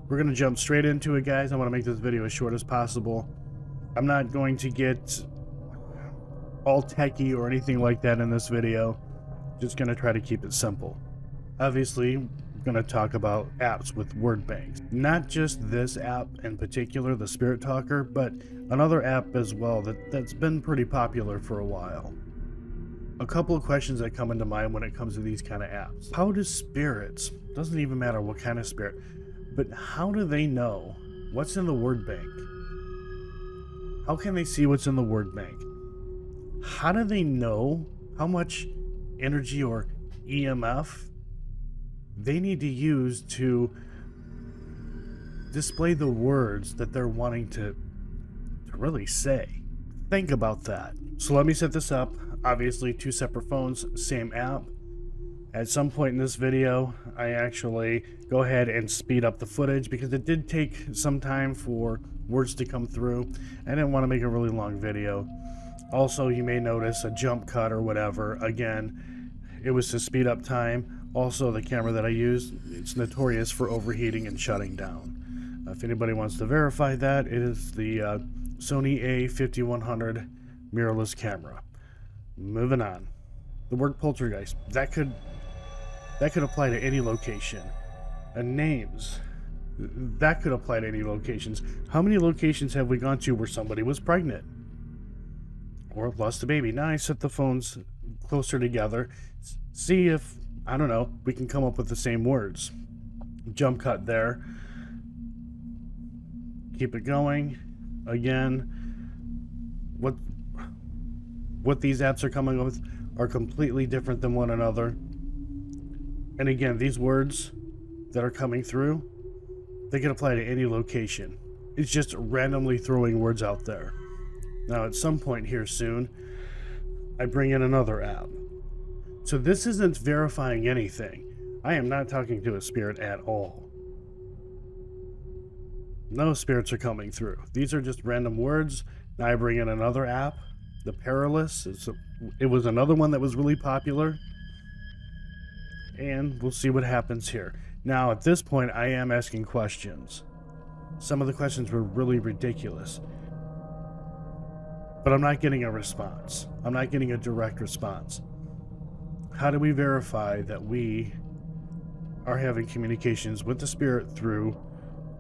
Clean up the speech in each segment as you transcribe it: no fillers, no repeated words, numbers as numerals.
We're going to jump straight into it, guys. I want to make this video as short as possible. I'm not going to get all techie or anything like that in this video. Just going to try to keep it simple. Obviously, we're going to talk about apps with word banks. Not just this app in particular, the Spirit Talker, but another app as well that's been pretty popular for a while. A couple of questions that come into mind when it comes to these kind of apps. How do spirits, doesn't even matter what kind of spirit, but how do they know what's in the word bank? How can they see what's in the word bank? How do they know how much energy or EMF they need to use to display the words that they're wanting to really say? Think about that. So let me set this up. Obviously, two separate phones, same app. At some point in this video, I actually go ahead and speed up the footage because it did take some time for words to come through. I didn't want to make a really long video. Also, you may notice a jump cut or whatever. Again, it was to speed up time. Also, the camera that I used, it's notorious for overheating and shutting down. If anybody wants to verify that, it is the Sony A5100 mirrorless camera. Moving on. The word poltergeist, that could apply to any location. And names, that could apply to any locations. How many locations have we gone to where somebody was pregnant or lost a baby? Now I set the phones closer together, see if, I don't know, we can come up with the same words. Jump cut there. Keep it going. Again, what these apps are coming up with are completely different than one another. And again, these words that are coming through, they can apply to any location. It's just randomly throwing words out there. Now, at some point here soon, I bring in another app. So this isn't verifying anything. I am not talking to a spirit at all. No spirits are coming through. These are just random words. Now I bring in another app. The Perilous, it was another one that was really popular, and we'll see what happens here. Now, at this point, I am asking questions. Some of the questions were really ridiculous, but I'm not getting a response. I'm not getting a direct response. How do we verify that we are having communications with the spirit through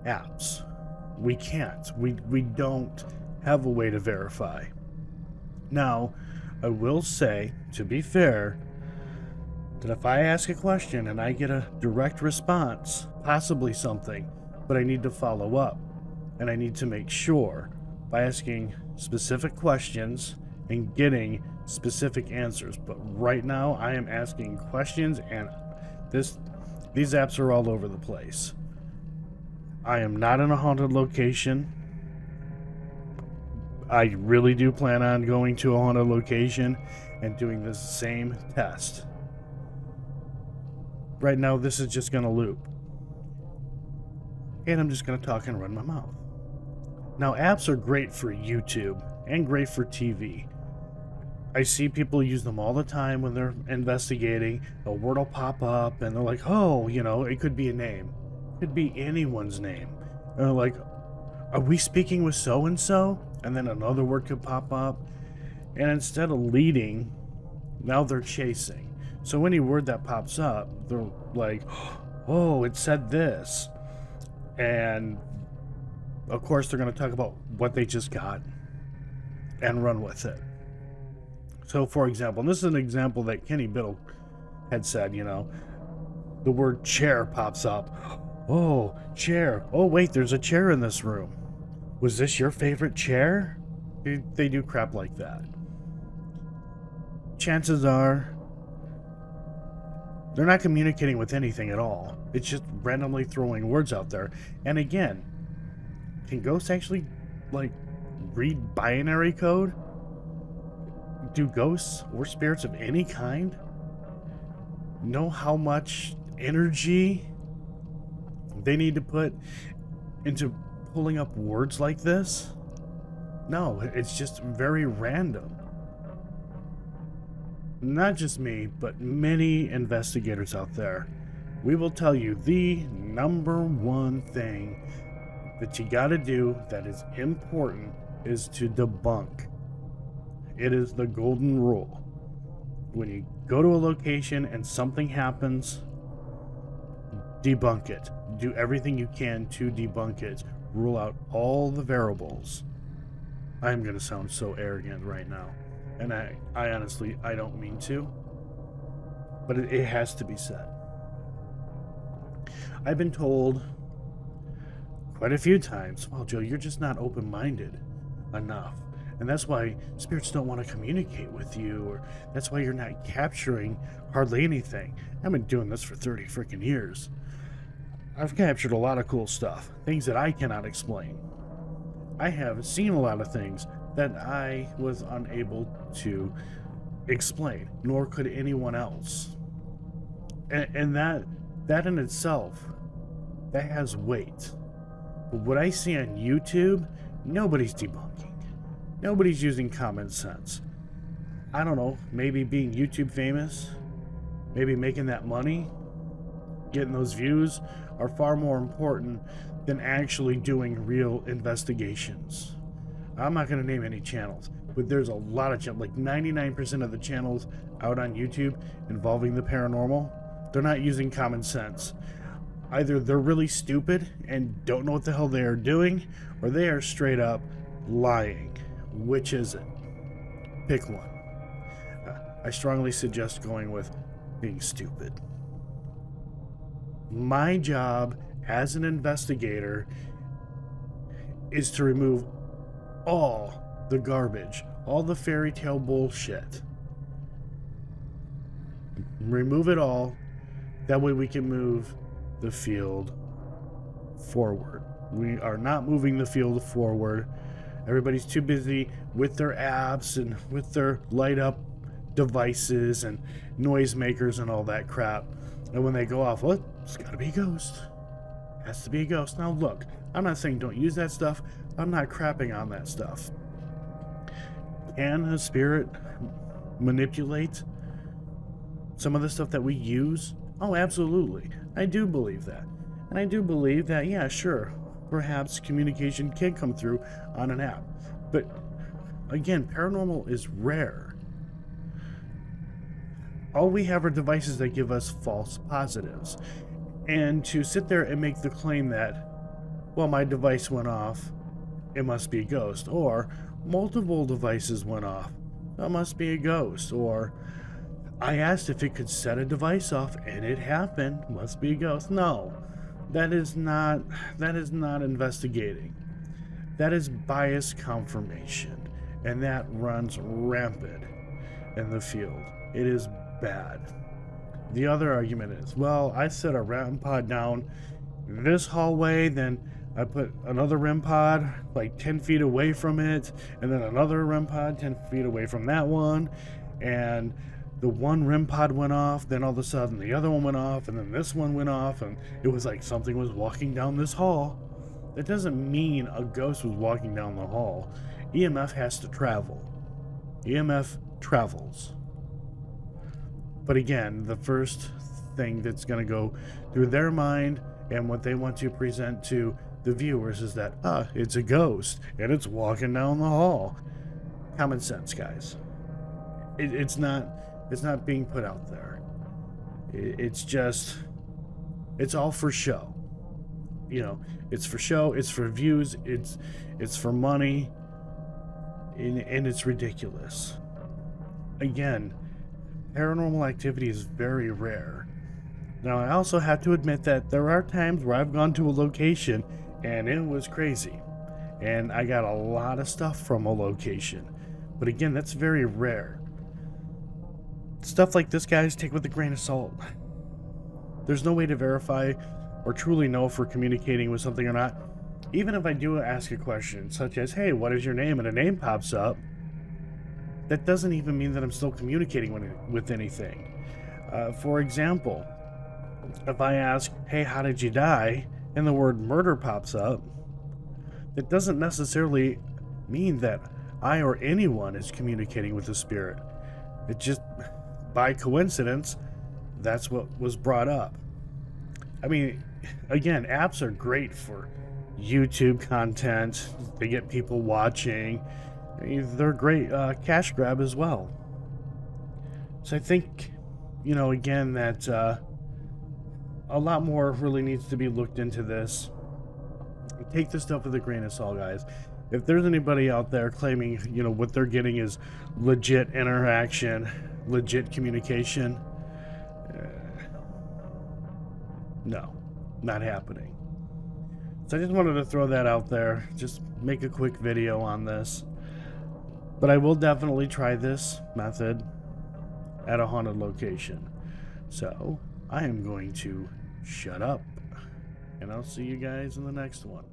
apps? We can't. We don't have a way to verify. Now, I will say, to be fair, that if I ask a question and I get a direct response, possibly something, but I need to follow up, and I need to make sure by asking specific questions and getting specific answers. But right now, I am asking questions, and these apps are all over the place. I am not in a haunted location. I really do plan on going to a haunted location and doing the same test. Right now, this is just going to loop. And I'm just going to talk and run my mouth. Now, apps are great for YouTube and great for TV. I see people use them all the time when they're investigating. A word will pop up and they're like, oh, it could be a name. It could be anyone's name. And they're like, are we speaking with so-and-so? And then another word could pop up. And instead of leading, now they're chasing. So any word that pops up, they're like, oh, it said this. And of course, they're going to talk about what they just got and run with it. So for example, and this is an example that Kenny Biddle had said, the word chair pops up. Oh, chair. Oh, wait, there's a chair in this room. Was this your favorite chair? They do crap like that. Chances are they're not communicating with anything at all. It's just randomly throwing words out there. And again, can ghosts actually, read binary code? Do ghosts or spirits of any kind know how much energy they need to put into pulling up words like this? No, it's just very random. Not just me, but many investigators out there we will tell you the number one thing that you gotta do that is important is to debunk. It is the golden rule. When you go to a location and something happens, debunk it. Do everything you can to debunk it. Rule out all the variables. I'm gonna sound so arrogant right now, and I honestly, I don't mean to, but it has to be said. I've been told quite a few times, well, Joe, you're just not open-minded enough. And that's why spirits don't want to communicate with you, or that's why you're not capturing hardly anything. I've been doing this for 30 freaking years. I've captured a lot of cool stuff, things that I cannot explain. I have seen a lot of things that I was unable to explain, nor could anyone else. And that in itself, that has weight. But what I see on YouTube, nobody's debunking. Nobody's using common sense. I don't know, maybe being YouTube famous, maybe making that money, getting those views are far more important than actually doing real investigations. I'm not going to name any channels, but there's a lot of channels, like 99% of the channels out on YouTube involving the paranormal, they're not using common sense. Either they're really stupid and don't know what the hell they are doing, or they are straight up lying. Which is it? Pick one. I strongly suggest going with being stupid. My job as an investigator is to remove all the garbage, all the fairy tale bullshit. Remove it all. That way we can move the field forward. We are not moving the field forward. Everybody's too busy with their apps and with their light up devices and noisemakers and all that crap. And when they go off, well, it's gotta be a ghost. Has to be a ghost. Now look, I'm not saying don't use that stuff. I'm not crapping on that stuff. Can a spirit manipulate some of the stuff that we use? Oh, absolutely. I do believe that. And I do believe that, yeah, sure, perhaps communication can come through on an app. But again, paranormal is rare. All we have are devices that give us false positives. And to sit there and make the claim that, well, my device went off, it must be a ghost. Or multiple devices went off, that must be a ghost. Or I asked if it could set a device off and it happened, must be a ghost. No. That is not investigating. That is bias confirmation, and that runs rampant in the field. It is bad. The other argument is, well, I set a REM pod down this hallway, then I put another REM pod like 10 feet away from it, and then another REM pod 10 feet away from that one, and the one REM pod went off, then all of a sudden the other one went off, and then this one went off, and it was like something was walking down this hall. That doesn't mean a ghost was walking down the hall. EMF has to travel. EMF travels. But again, the first thing that's going to go through their mind and what they want to present to the viewers is that, it's a ghost, and it's walking down the hall. Common sense, guys. It's not being put out there. It's just, it's all for show. You know, it's for show, it's for views, it's for money, and it's ridiculous. Again, paranormal activity is very rare. Now, I also have to admit that there are times where I've gone to a location and it was crazy, and I got a lot of stuff from a location. But again, that's very rare. Stuff like this, guys, take with a grain of salt. There's no way to verify or truly know if we're communicating with something or not. Even if I do ask a question, such as, hey, what is your name? And a name pops up, that doesn't even mean that I'm still communicating with anything. For example, if I ask, hey, how did you die? And the word murder pops up, that doesn't necessarily mean that I or anyone is communicating with the spirit. It just, by coincidence, that's what was brought up. I mean, again, apps are great for YouTube content. They get people watching. I mean, they're a great cash grab as well. So I think, again, that a lot more really needs to be looked into this. Take this stuff with a grain of salt, guys. If there's anybody out there claiming, what they're getting is legit interaction, legit communication, no, not happening. So I just wanted to throw that out there, just make a quick video on this. But I will definitely try this method at a haunted location. So I am going to shut up, and I'll see you guys in the next one.